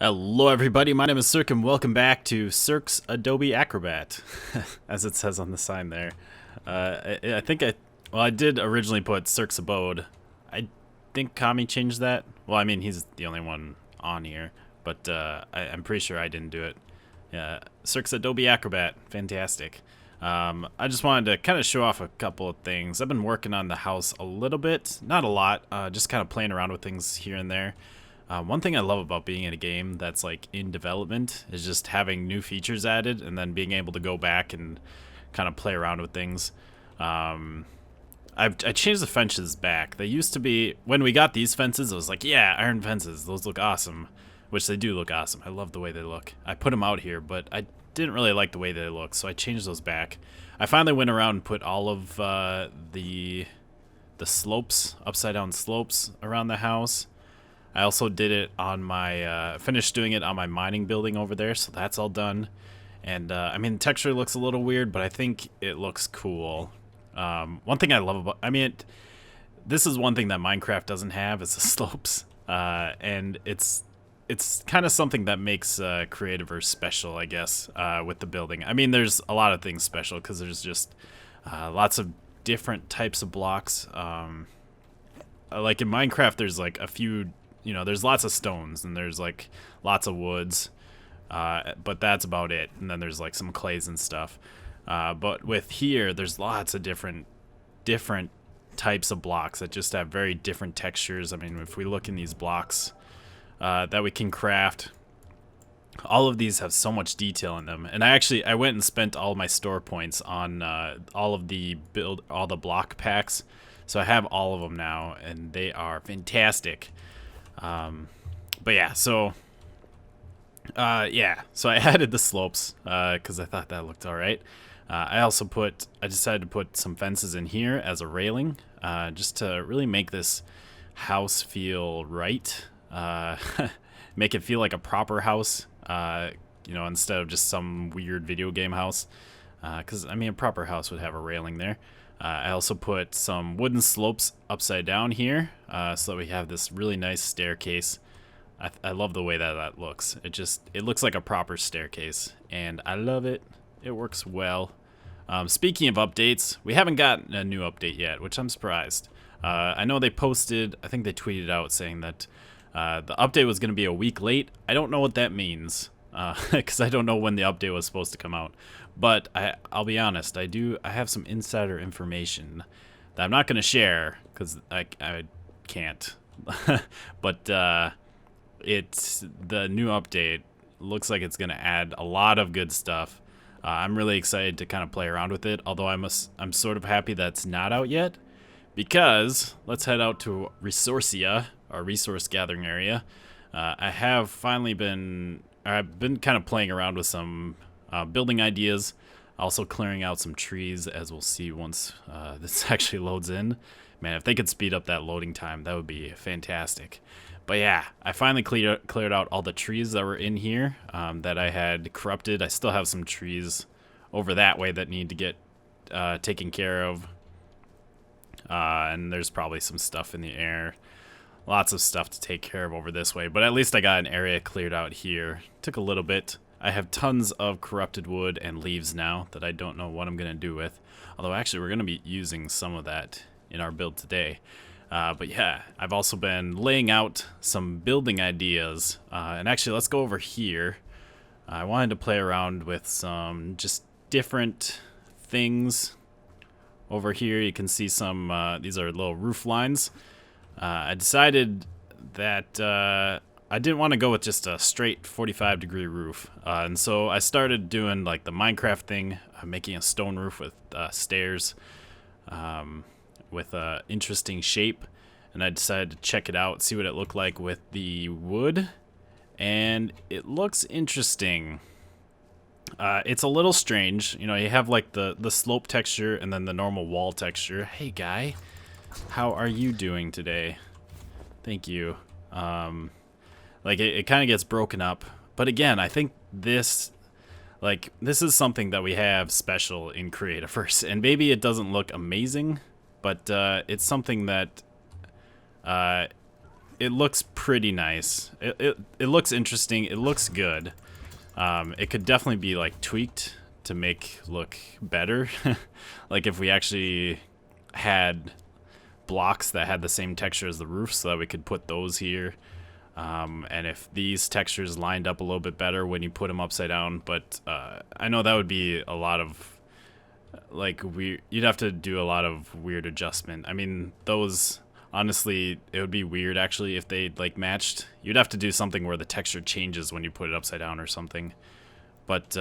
Hello everybody, my name is Sirhc and welcome back to Sirhc's Adobe Acrobat, as it says on the sign there. I did originally put Sirhc's Abode. I think Kami changed that. Well, I mean, he's the only one on here, but I'm pretty sure I didn't do it. Yeah, Sirhc's Adobe Acrobat, fantastic. I just wanted to kind of show off a couple of things. I've been working on the house a little bit, not a lot, just kind of playing around with things here and there. One thing I love about being in a game that's like in development is just having new features added and then being able to go back and kind of play around with things. I changed the fences back. They used to be, when we got these fences, it was like, yeah, iron fences, those look awesome, which they do look awesome. I love the way they look. I put them out here, but I didn't really like the way they look, so I changed those back. I finally went around and put all of the slopes, upside down slopes around the house. I also did it on my, finished doing it on my mining building over there, so that's all done. And, I mean, the texture looks a little weird, but I think it looks cool. One thing I love about, this is one thing that Minecraft doesn't have, is the slopes. And it's kind of something that makes Creativerse special, I guess, with the building. I mean, there's a lot of things special, because there's just lots of different types of blocks. Like in Minecraft, there's like a few, there's lots of stones and there's like lots of woods, but that's about it. And then there's like some clays and stuff. But with here, there's lots of different types of blocks that just have very different textures. I mean, if we look in these blocks that we can craft, all of these have so much detail in them. And I went and spent all my store points on all the block packs. So I have all of them now, and they are fantastic. But yeah, so I added the slopes because I thought that looked all right. I decided to put some fences in here as a railing, just to really make this house feel right. Make it feel like a proper house, instead of just some weird video game house. Because I mean, a proper house would have a railing there. I also put some wooden slopes upside down here, so that we have this really nice staircase. I love the way that looks. It looks like a proper staircase, and I love it. It works well. Speaking of updates, we haven't gotten a new update yet, which I'm surprised. I know they posted, I think they tweeted out saying that the update was going to be a week late. I don't know what that means, because I don't know when the update was supposed to come out. But I'll be honest, I have some insider information that I'm not going to share because I can't. But it's the new update looks like it's going to add a lot of good stuff. I'm really excited to kind of play around with it, although I'm sort of happy that's not out yet, because let's head out to Resourcia, our resource gathering area. I've been kind of playing around with some building ideas, also clearing out some trees, as we'll see once this actually loads in. Man, if they could speed up that loading time, that would be fantastic. But yeah, I finally cleared out all the trees that were in here that I had corrupted. I still have some trees over that way that need to get taken care of. And there's probably some stuff in the air. Lots of stuff to take care of over this way, but at least I got an area cleared out here. Took a little bit. I have tons of corrupted wood and leaves now that I don't know what I'm going to do with. Although actually we're going to be using some of that in our build today. But yeah, I've also been laying out some building ideas. And actually, let's go over here. I wanted to play around with some just different things. Over here you can see some, these are little roof lines. I decided that I didn't want to go with just a straight 45-degree roof. And so I started doing like the Minecraft thing, making a stone roof with stairs with an interesting shape. And I decided to check it out, see what it looked like with the wood. And it looks interesting. It's a little strange. You have like the slope texture and then the normal wall texture. Hey, guy. How are you doing today? Thank you. Like it kind of gets broken up, but again, I think this is something that we have special in Creativerse, and maybe it doesn't look amazing, but it's something that it looks pretty nice. It looks interesting. It looks good. It could definitely be like tweaked to make look better. Like if we actually had blocks that had the same texture as the roof, so that we could put those here. And if these textures lined up a little bit better when you put them upside down, but I know that would be a lot of like you'd have to do a lot of weird adjustment. I mean, those honestly, it would be weird actually if they like matched. You'd have to do something where the texture changes when you put it upside down or something. But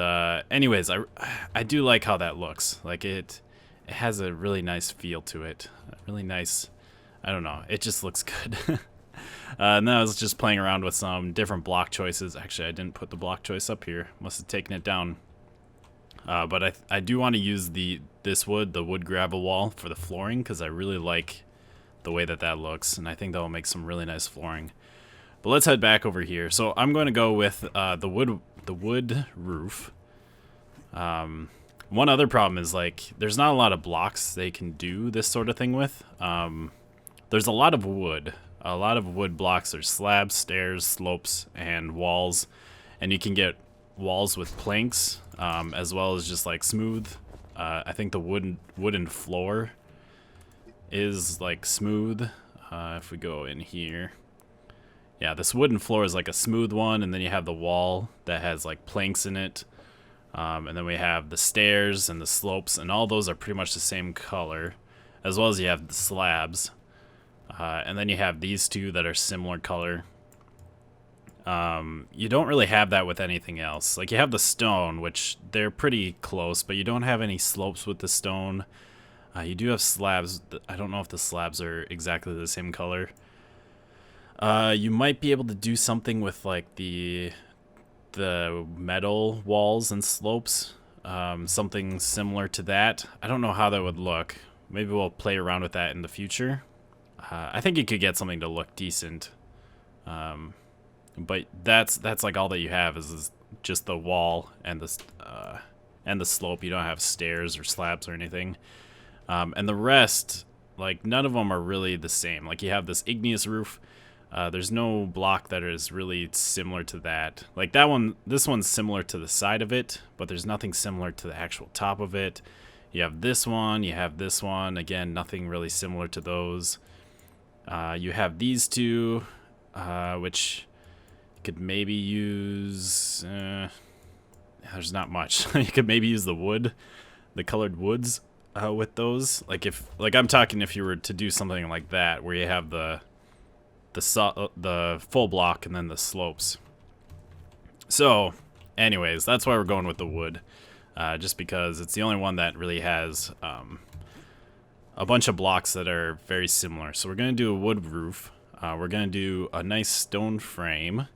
anyways, I do like how that looks. Like it has a really nice feel to it. Really nice. I don't know. It just looks good. And then I was just playing around with some different block choices. Actually, I didn't put the block choice up here. Must have taken it down. But I do want to use the wood gravel wall for the flooring, because I really like the way that looks, and I think that will make some really nice flooring. But let's head back over here. So I'm going to go with the wood roof. One other problem is like there's not a lot of blocks they can do this sort of thing with. There's a lot of wood blocks. There's slabs, stairs, slopes, and walls, and you can get walls with planks, as well as just like smooth. I think the wooden floor is like smooth. If we go in here, yeah, this wooden floor is like a smooth one, and then you have the wall that has like planks in it, and then we have the stairs and the slopes, and all those are pretty much the same color, as well as you have the slabs, and then you have these two that are similar color. You don't really have that with anything else. Like you have the stone, which they're pretty close, but you don't have any slopes with the stone. You do have slabs. I don't know if the slabs are exactly the same color. You might be able to do something with like the metal walls and slopes. Something similar to that. I don't know how that would look. Maybe we'll play around with that in the future. I think you could get something to look decent. But that's like all that you have is just the wall and the slope. You don't have stairs or slabs or anything. And the rest, like none of them are really the same. Like you have this igneous roof. There's no block that is really similar to that. Like this one's similar to the side of it, but there's nothing similar to the actual top of it. You have this one, you have this one. Again, nothing really similar to those. You have these two, which you could maybe use. There's not much. You could maybe use the colored woods with those. Like I'm talking if you were to do something like that, where you have the full block and then the slopes. So, anyways, that's why we're going with the wood, just because it's the only one that really has a bunch of blocks that are very similar. So we're gonna do a wood roof. We're gonna do a nice stone frame,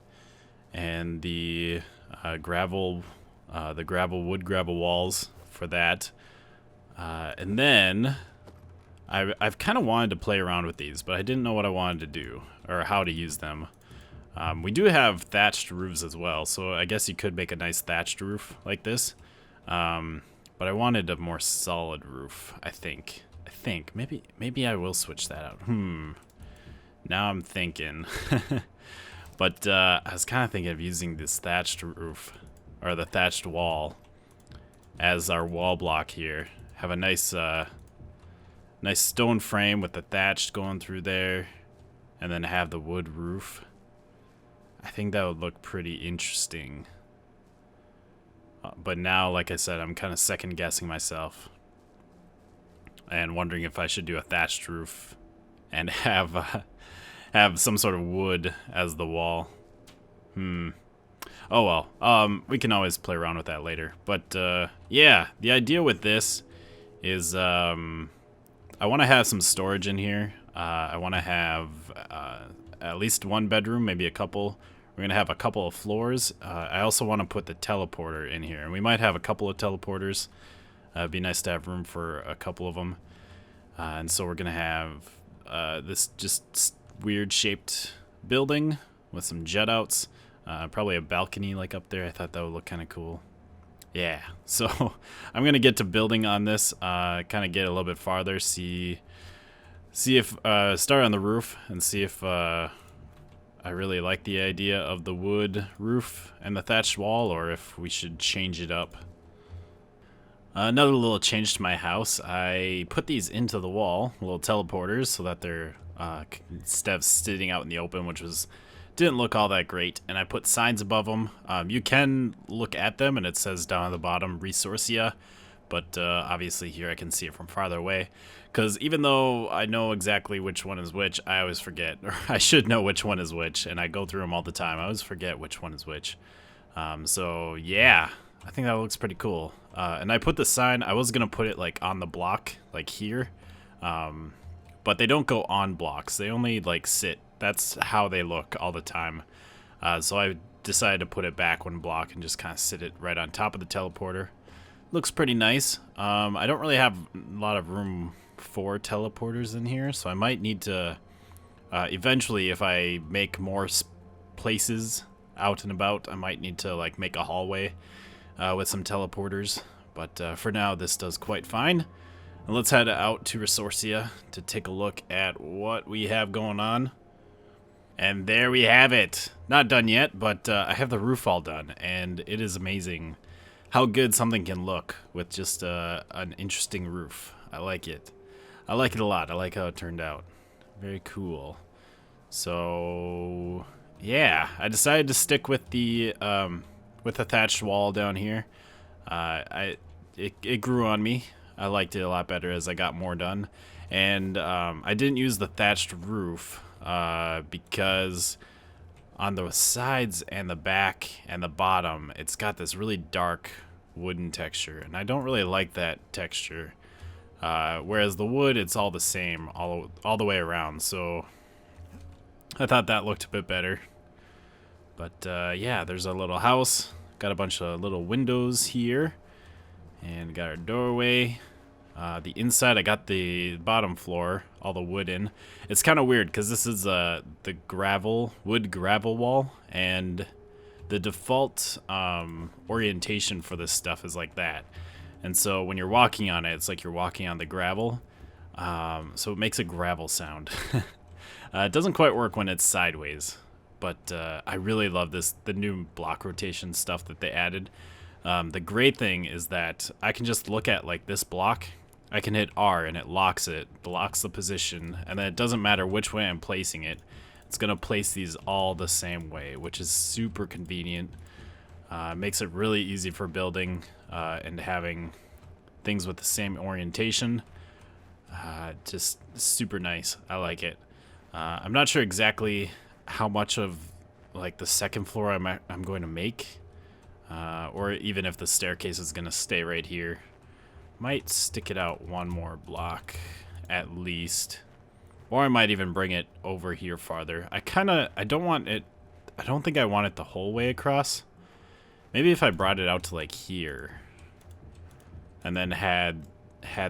and the wood gravel walls for that. And then I've kind of wanted to play around with these, but I didn't know what I wanted to do or how to use them. We do have thatched roofs as well, so I guess you could make a nice thatched roof like this. But I wanted a more solid roof, I think. Maybe I will switch that out. Now I'm thinking. But I was kind of thinking of using this thatched roof, or the thatched wall, as our wall block here. Have a nice nice stone frame with the thatch going through there, and then have the wood roof. I think that would look pretty interesting. But now, like I said, I'm kind of second guessing myself and wondering if I should do a thatched roof and have some sort of wood as the wall. Oh well, we can always play around with that later. But yeah, the idea with this is I want to have some storage in here. I want to have at least one bedroom, maybe a couple. We're gonna have a couple of floors. I also want to put the teleporter in here, and we might have a couple of teleporters. It'd be nice to have room for a couple of them. And so we're gonna have this just weird shaped building with some jet outs. Probably a balcony like up there. I thought that would look kind of cool. Yeah, so I'm gonna get to building on this. Kind of get a little bit farther. See if start on the roof and see if I really like the idea of the wood roof and the thatched wall, or if we should change it up. Another little change to my house, I put these into the wall, little teleporters, so that they're instead of sitting out in the open, which didn't look all that great. And I put signs above them. You can look at them, and it says down at the bottom, Resourcia. But obviously here I can see it from farther away. Because even though I know exactly which one is which, I always forget. Or I should know which one is which, and I go through them all the time. I always forget which one is which. So yeah, I think that looks pretty cool. And I put the sign, I was going to put it like on the block, like here. But they don't go on blocks. They only like sit. That's how they look all the time. So I decided to put it back one block and just kind of sit it right on top of the teleporter. Looks pretty nice. I don't really have a lot of room for teleporters in here, so I might need to eventually, if I make more places out and about, I might need to like make a hallway with some teleporters. But for now, this does quite fine. And let's head out to Resourcia to take a look at what we have going on. And there we have it. Not done yet, but I have the roof all done, and it is amazing how good something can look with just an interesting roof. I like it. I like it a lot. I like how it turned out. Very cool. So yeah, I decided to stick with the thatched wall down here. It grew on me. I liked it a lot better as I got more done, and I didn't use the thatched roof because on the sides and the back and the bottom, it's got this really dark wooden texture, and I don't really like that texture. Whereas the wood, it's all the same all the way around, so I thought that looked a bit better. But yeah, there's our little house. Got a bunch of little windows here, and got our doorway. The inside, I got the bottom floor, all the wood in. It's kind of weird because this is the wood gravel wall, and the default orientation for this stuff is like that. And so when you're walking on it, it's like you're walking on the gravel. So it makes a gravel sound. It doesn't quite work when it's sideways, but I really love the new block rotation stuff that they added. The great thing is that I can just look at like this block. I can hit R and it locks the position, and then it doesn't matter which way I'm placing it. It's gonna place these all the same way, which is super convenient. Makes it really easy for building and having things with the same orientation. Just super nice. I like it. I'm not sure exactly how much of like the second floor I'm going to make, or even if the staircase is gonna stay right here. Might stick it out one more block at least, or I might even bring it over here farther. I don't think I want it the whole way across. Maybe if I brought it out to like here, and then had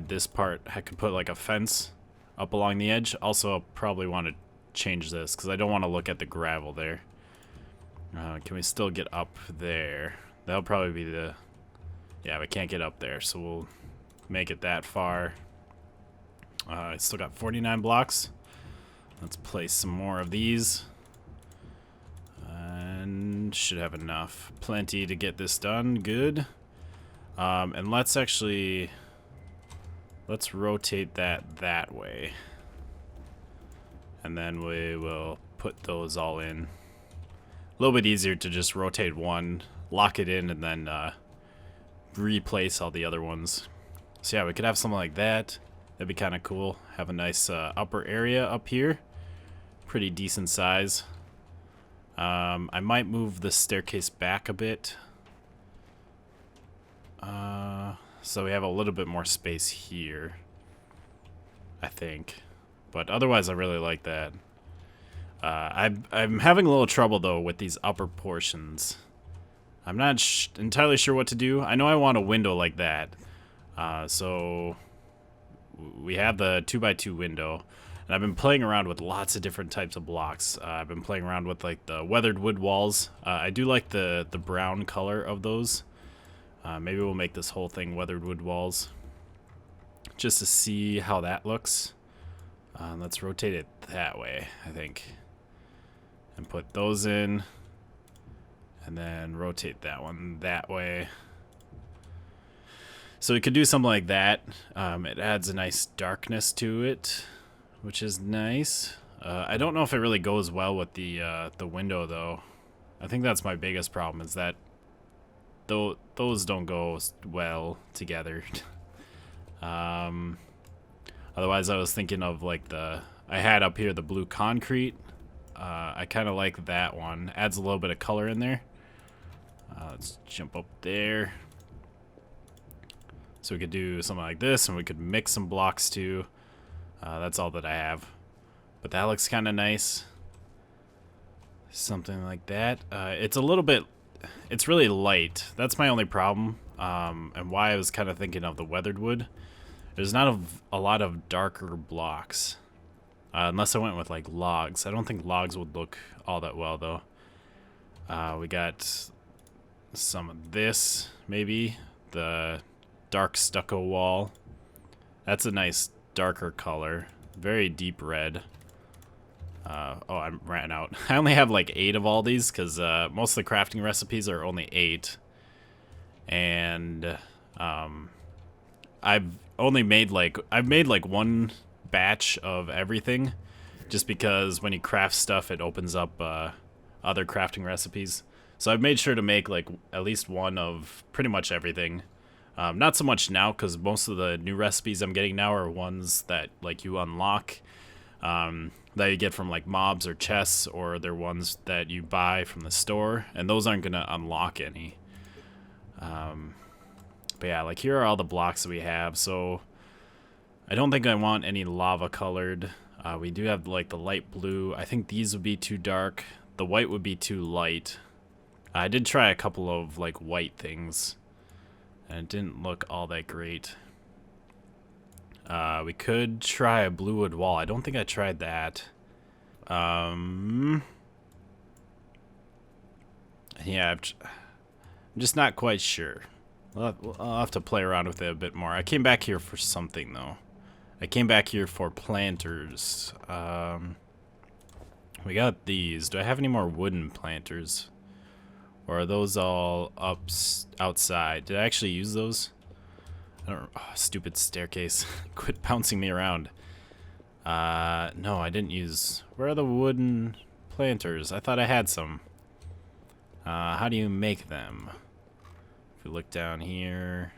this part, I could put like a fence up along the edge. Also, I'll probably want to change this because I don't want to look at the gravel there. Can we still get up there? That'll probably be the... Yeah, we can't get up there, so we'll make it that far. I still got 49 blocks. Let's place some more of these. And should have enough. Plenty to get this done. Good. And let's rotate that way. And then we will put those all in. A little bit easier to just rotate one, lock it in, and then replace all the other ones. So yeah, we could have something like that. That'd be kind of cool. Have a nice upper area up here. Pretty decent size. I might move the staircase back a bit. So we have a little bit more space here, I think. But otherwise, I really like that. I'm having a little trouble, though, with these upper portions. I'm not entirely sure what to do. I know I want a window like that. So we have the 2x2 window. And I've been playing around with lots of different types of blocks. I've been playing around with like the weathered wood walls. I do like the brown color of those. Maybe we'll make this whole thing weathered wood walls, just to see how that looks. Let's rotate it that way, I think. and put those in, and then rotate that one that way. So we could do something like that. It adds a nice darkness to it, which is nice. I don't know if it really goes well with the window though. I think that's my biggest problem, is that those don't go well together. Otherwise, I was thinking of like I had up here the blue concrete. I kind of like that one. Adds a little bit of color in there. Let's jump up there. So we could do something like this, and we could mix some blocks too. That's all that I have. But that looks kind of nice. Something like that. It's a little bit... It's really light. That's my only problem. And why I was kind of thinking of the weathered wood. There's not a lot of darker blocks. Unless I went with like logs. I don't think logs would look all that well though. We got some of this, maybe. The dark stucco wall. That's a nice darker color. Very deep red. Oh, I ran out. I only have like 8 of all these because most of the crafting recipes are only 8. And I've made like one batch of everything, just because when you craft stuff, it opens up other crafting recipes. So I've made sure to make like at least one of pretty much everything. Not so much now, because most of the new recipes I'm getting now are ones that like you unlock, that you get from like mobs or chests, or they're ones that you buy from the store, and those aren't gonna unlock any. But yeah, like here are all the blocks that we have. So I don't think I want any lava colored. We do have like the light blue. I think these would be too dark. The white would be too light. I did try a couple of like white things, and it didn't look all that great. We could try a blue wood wall. I don't think I tried that. Yeah, I'm just not quite sure. I'll have to play around with it a bit more. I came back here for something though. I came back here for planters. We got these. Do I have any more wooden planters? Or are those all outside? Did I actually use those? I don't. Oh, stupid staircase. Quit bouncing me around. No, I didn't use. Where are the wooden planters? I thought I had some. How do you make them? If we look down here,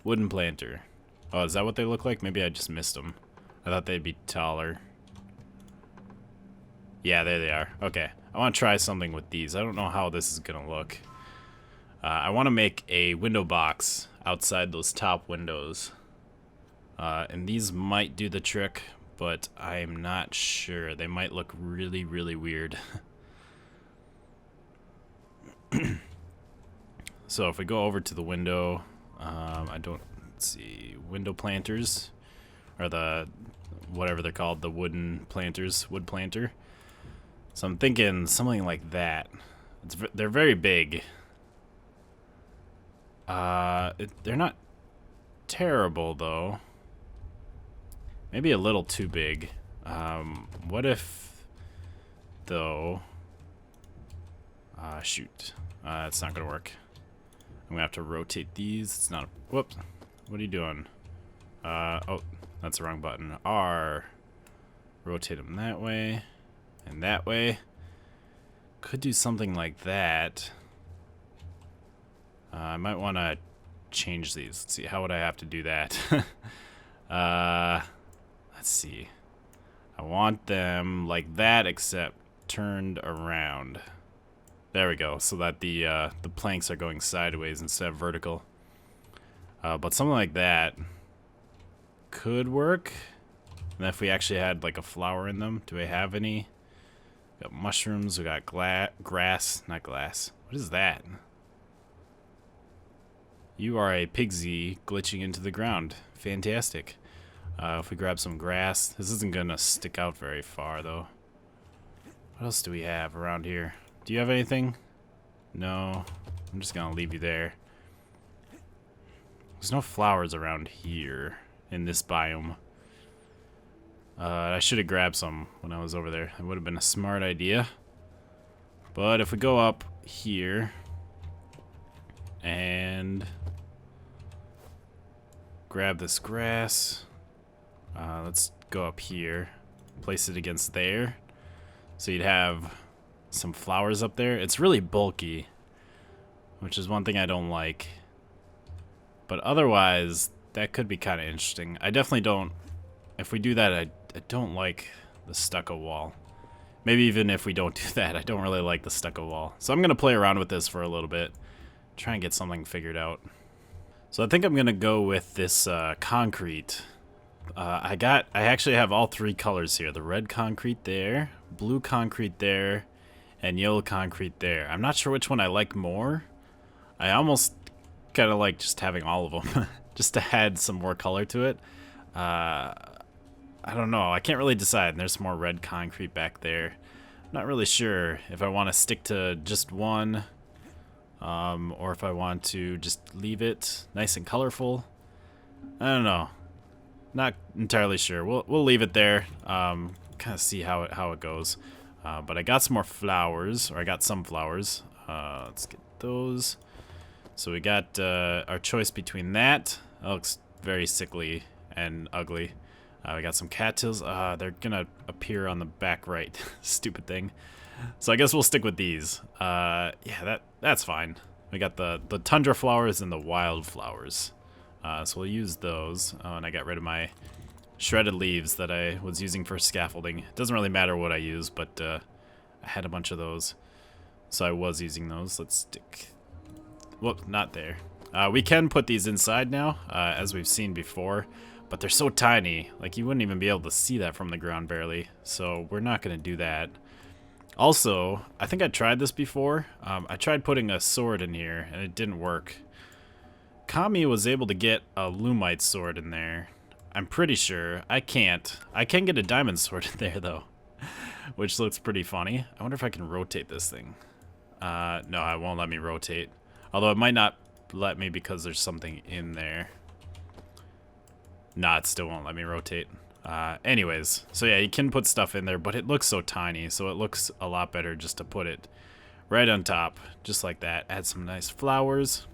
wooden planter. Oh, is that what they look like? Maybe I just missed them. I thought they'd be taller. Yeah, there they are. Okay, I want to try something with these. I don't know how this is gonna look. I want to make a window box outside those top windows. And these might do the trick, but I'm not sure. They might look really, really weird. So if we go over to the window, let's see, window planters, or the, whatever they're called, the wooden planters, wood planter. So I'm thinking something like that. They're very big. They're not terrible though. Maybe a little too big. What if, though? Shoot. It's not gonna work. I'm gonna have to rotate these. It's not. Whoops. What are you doing? Oh, that's the wrong button. R. Rotate them that way and that way. Could do something like that. I might want to change these. Let's see. How would I have to do that? Let's see. I want them like that, except turned around. There we go, so that the planks are going sideways instead of vertical. But something like that could work. And if we actually had like a flower in them, do we have any? We got mushrooms, we got grass, not glass. What is that? You are a pigsy glitching into the ground. Fantastic. If we grab some grass, this isn't gonna stick out very far though. What else do we have around here? Do you have anything? No. I'm just gonna leave you there. There's no flowers around here in this biome. I should have grabbed some when I was over there. It would have been a smart idea. But if we go up here and grab this grass, let's go up here, place it against there. So you'd have some flowers up there. It's really bulky, which is one thing I don't like. But otherwise, that could be kind of interesting. I definitely don't, if we do that, I don't like the stucco wall. Maybe even if we don't do that, I don't really like the stucco wall. So I'm going to play around with this for a little bit, try and get something figured out. So I think I'm going to go with this concrete. I actually have all three colors here. The red concrete there, blue concrete there, and yellow concrete there. I'm not sure which one I like more. I almost kind of like just having all of them, just to add some more color to it. I don't know. I can't really decide. There's some more red concrete back there. I'm not really sure if I want to stick to just one, or if I want to just leave it nice and colorful. I don't know. Not entirely sure. We'll leave it there. Kind of see how it goes. But I got some more flowers, or I got some flowers. Let's get those. So we got our choice between that. That looks very sickly and ugly. We got some cattails. They're gonna appear on the back right. Stupid thing. So I guess we'll stick with these. Yeah, that's fine. We got the tundra flowers and the wild flowers. So we'll use those. And I got rid of my shredded leaves that I was using for scaffolding. It doesn't really matter what I use, but I had a bunch of those. So I was using those. Let's stick... Whoop, not there. We can put these inside now, as we've seen before. But they're so tiny, like you wouldn't even be able to see that from the ground barely. So we're not going to do that. Also, I think I tried this before. I tried putting a sword in here, and it didn't work. Kami was able to get a Lumite sword in there. I'm pretty sure. I can't. I can get a diamond sword in there, though, which looks pretty funny. I wonder if I can rotate this thing. No, it won't let me rotate. Although it might not let me because there's something in there. Nah, it still won't let me rotate. Anyways, so yeah, you can put stuff in there, but it looks so tiny, so it looks a lot better just to put it right on top, just like that. Add some nice flowers.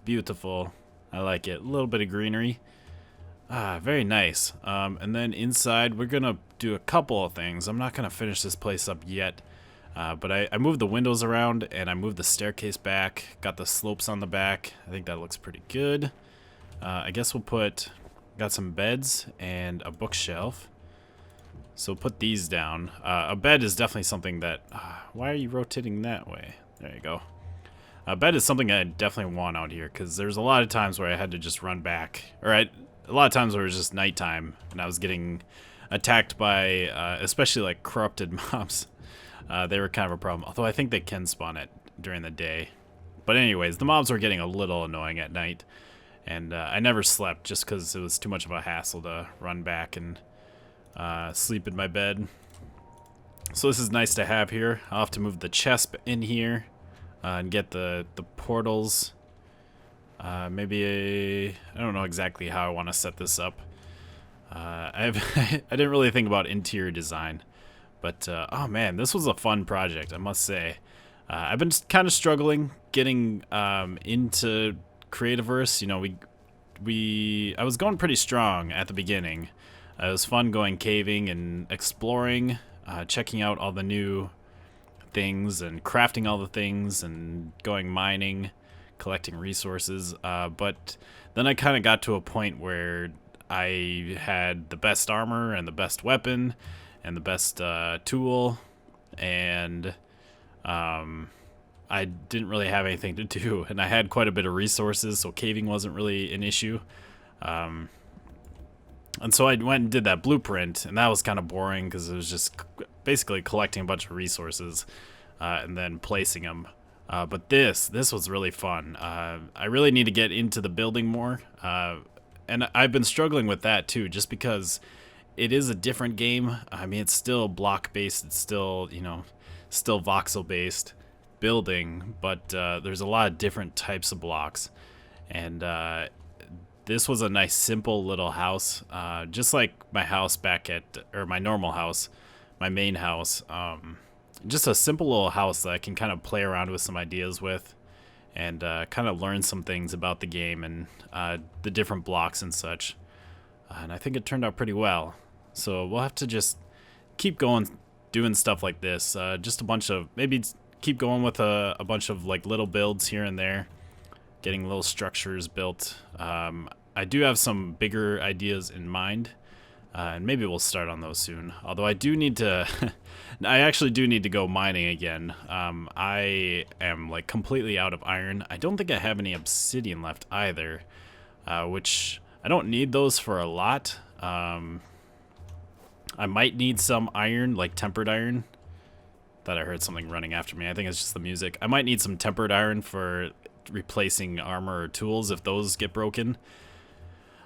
Beautiful. I like it. A little bit of greenery. Very nice. And then inside, we're gonna do a couple of things. I'm not gonna finish this place up yet, but I moved the windows around, and I moved the staircase back. Got the slopes on the back. I think that looks pretty good. I guess we'll put... Got some beds and a bookshelf. So put these down. A bed is definitely something that... why are you rotating that way? There you go. A bed is something I definitely want out here, because there's a lot of times where I had to just run back. Or a lot of times where it was just nighttime, and I was getting attacked by, especially like corrupted mobs. They were kind of a problem. Although I think they can spawn it during the day. But anyways, the mobs were getting a little annoying at night. And I never slept just because it was too much of a hassle to run back and sleep in my bed. So this is nice to have here. I'll have to move the chest in here and get the portals. Maybe I don't know exactly how I want to set this up. I didn't really think about interior design. But, oh man, this was a fun project, I must say. I've been kind of struggling getting into... Creativerse, you know, I was going pretty strong at the beginning. It was fun going caving and exploring, checking out all the new things and crafting all the things and going mining, collecting resources. But then I kind of got to a point where I had the best armor and the best weapon and the best tool, and I didn't really have anything to do, and I had quite a bit of resources, so caving wasn't really an issue. And so I went and did that blueprint, and that was kind of boring because it was just basically collecting a bunch of resources and then placing them. But this was really fun. I really need to get into the building more, and I've been struggling with that too, just because it is a different game. I mean, it's still block-based, it's still, you know, still voxel-based building, but there's a lot of different types of blocks, and this was a nice simple little house, just like my house back at, or my normal house, my main house. just a simple little house that I can kind of play around with some ideas with, and kind of learn some things about the game and the different blocks and such. And I think it turned out pretty well. So we'll have to just keep going, doing stuff like this. Just a bunch of, maybe keep going with a bunch of like little builds here and there, getting little structures built. I do have some bigger ideas in mind, and maybe we'll start on those soon. Although I do need to, I actually do need to go mining again. I am like completely out of iron. I don't think I have any obsidian left either, which I don't need those for a lot. I might need some iron, like tempered iron. Thought I heard something running after me. I think it's just the music. I might need some tempered iron for replacing armor or tools if those get broken.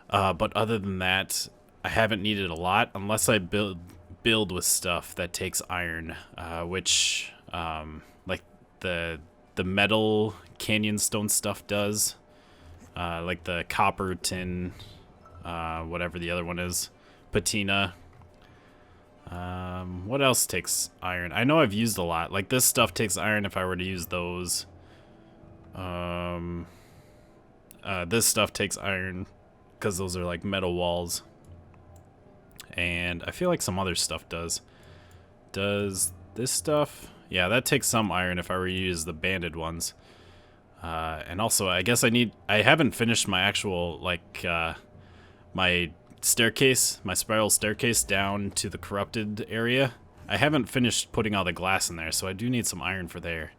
But other than that, I haven't needed a lot unless I build with stuff that takes iron, which like the metal canyon stone stuff does, like the copper, tin, whatever the other one is, patina. What else takes iron? I know I've used a lot. Like this stuff takes iron if I were to use those. This stuff takes iron because those are like metal walls. And I feel like some other stuff does. Does this stuff? Yeah, that takes some iron if I were to use the banded ones. And also, I guess I haven't finished my actual, like, my staircase, my spiral staircase down to the corrupted area. I haven't finished putting all the glass in there, so I do need some iron for there.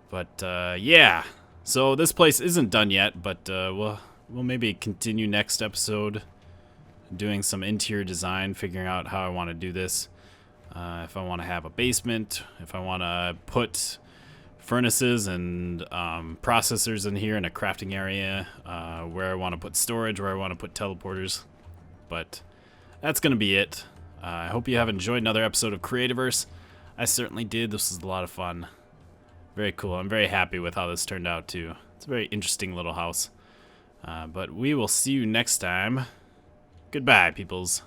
But, yeah. So this place isn't done yet, but we'll maybe continue next episode doing some interior design, figuring out how I want to do this. If I want to have a basement, if I want to put furnaces and processors in here in a crafting area, where I want to put storage, where I want to put teleporters. But that's going to be it. I hope you have enjoyed another episode of Creativerse. I certainly did. This was a lot of fun. Very cool. I'm very happy with how this turned out, too. It's a very interesting little house. But we will see you next time. Goodbye, peoples.